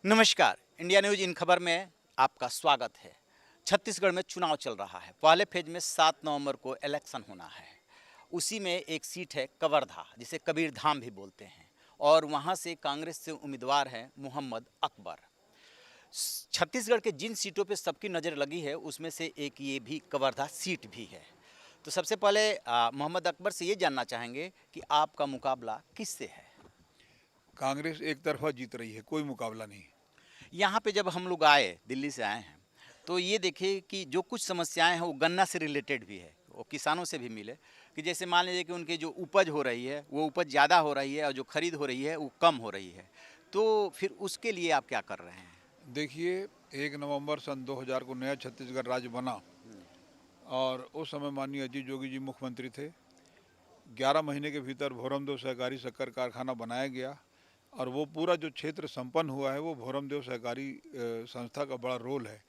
नमस्कार, India news in खबर में आपका स्वागत है। छत्तीसगढ़ में चुनाव चल रहा है। पहले फेज में 7 नवंबर को इलेक्शन होना है। उसी में एक सीट है कवर्धा, जिसे कबीर धाम भी बोलते हैं, और वहां से कांग्रेस से उम्मीदवार हैं मोहम्मद अकबर। छत्तीसगढ़ के जिन सीटों पे सबकी नज़र लगी है उसमें से एक ये भी कवर्धा सीट भी है। तो सबसे पहले मोहम्मद अकबर से ये जानना चाहेंगे कि आपका मुकाबला किससे है? कांग्रेस एक तरफा जीत रही है, कोई मुकाबला नहीं। यहाँ पे जब हम लोग आए, दिल्ली से आए हैं, तो ये देखिए कि जो कुछ समस्याएं हैं वो गन्ना से रिलेटेड भी है। वो किसानों से भी मिले कि जैसे मान लीजिए कि उनकी जो उपज हो रही है वो उपज ज़्यादा हो रही है और जो खरीद हो रही है वो कम हो रही है। तो फिर उसके लिए आप क्या कर रहे हैं? देखिए, 1 नवंबर सन 2000 को नया छत्तीसगढ़ राज्य बना और उस समय माननीय अजीत जोगी जी मुख्यमंत्री थे। 11 महीने के भीतर भोरमदेव सहकारी शक्कर कारखाना बनाया गया और वो पूरा जो क्षेत्र संपन्न हुआ है वो भोरमदेव सहकारी संस्था का बड़ा रोल है।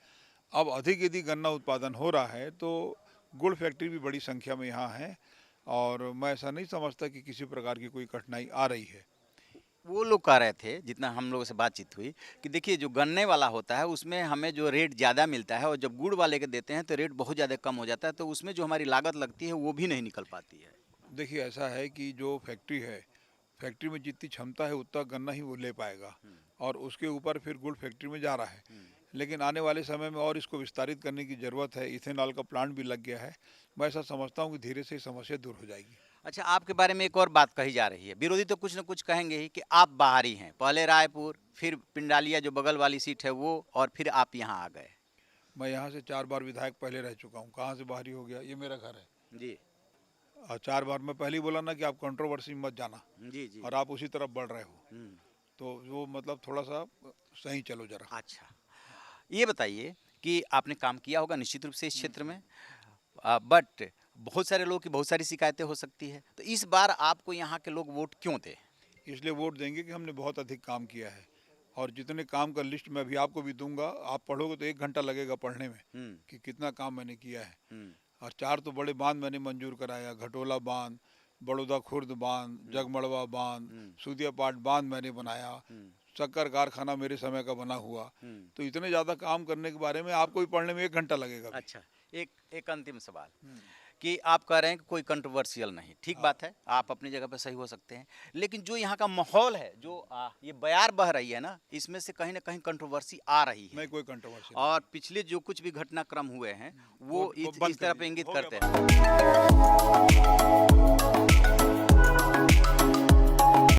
अब अधिक यदि गन्ना उत्पादन हो रहा है तो गुड़ फैक्ट्री भी बड़ी संख्या में यहाँ है और मैं ऐसा नहीं समझता कि किसी प्रकार की कोई कठिनाई आ रही है। वो लोग कह रहे थे, जितना हम लोगों से बातचीत हुई, कि देखिए जो गन्ने वाला होता है उसमें हमें जो रेट ज़्यादा मिलता है और जब गुड़ वाले के देते हैं तो रेट बहुत ज़्यादा कम हो जाता है, तो उसमें जो हमारी लागत लगती है वो भी नहीं निकल पाती है। देखिए, ऐसा है कि जो फैक्ट्री है, फैक्ट्री में जितनी क्षमता है उतना गन्ना ही वो ले पाएगा और उसके ऊपर फिर गुड़ फैक्ट्री में जा रहा है। लेकिन आने वाले समय में और इसको विस्तारित करने की ज़रूरत है। इथेनॉल का प्लांट भी लग गया है। मैं ऐसा समझता हूँ कि धीरे से ये समस्या दूर हो जाएगी। अच्छा, आपके बारे में एक और बात कही जा रही है, विरोधी तो कुछ न कुछ कहेंगे ही कि आप बाहरी हैं, पहले रायपुर, फिर पिंडालिया जो बगल वाली सीट है वो, और फिर आप यहाँ आ गए। मैं यहाँ से 4 बार विधायक पहले रह चुका हूँ। कहाँ से बाहरी हो गया? ये मेरा घर है जी और 4 बार मैं पहले ही बोला ना कि आप कंट्रोवर्सी में मत जाना जी जी। और आप उसी तरफ बढ़ रहे हो। तो वो मतलब थोड़ा सा सही चलो जरा। अच्छा, ये बताइए कि आपने काम किया होगा निश्चित रूप से इस क्षेत्र में, बट बहुत सारे लोगों की बहुत सारी शिकायतें हो सकती है, तो इस बार आपको यहाँ के लोग वोट क्यों दे? इसलिए वोट देंगे कि हमने बहुत अधिक काम किया है और जितने काम का लिस्ट मैं अभी आपको भी दूंगा। आप पढ़ोगे तो 1 घंटा लगेगा पढ़ने में कि कितना काम मैंने किया है। और 4 तो बड़े बांध मैंने मंजूर कराया। घटोला बांध, बड़ौदा खुर्द बांध, जगमड़वा बांध, सूदियापाट बांध मैंने बनाया। शक्कर कारखाना मेरे समय का बना हुआ। तो इतने ज़्यादा काम करने के बारे में आपको भी पढ़ने में 1 घंटा लगेगा। अच्छा, एक अंतिम सवाल कि आप कह रहे हैं कि कोई कंट्रोवर्शियल नहीं, ठीक बात है, आप अपनी जगह पे सही हो सकते हैं, लेकिन जो यहाँ का माहौल है, जो ये बयार बह रही है ना, इसमें से कहीं ना कहीं कंट्रोवर्सी आ रही है। नहीं, कोई कंट्रोवर्सी और पिछले जो कुछ भी घटनाक्रम हुए हैं वो वो बंद इस तरह कर पे दीजिए। इंगित हो करते गया हैं।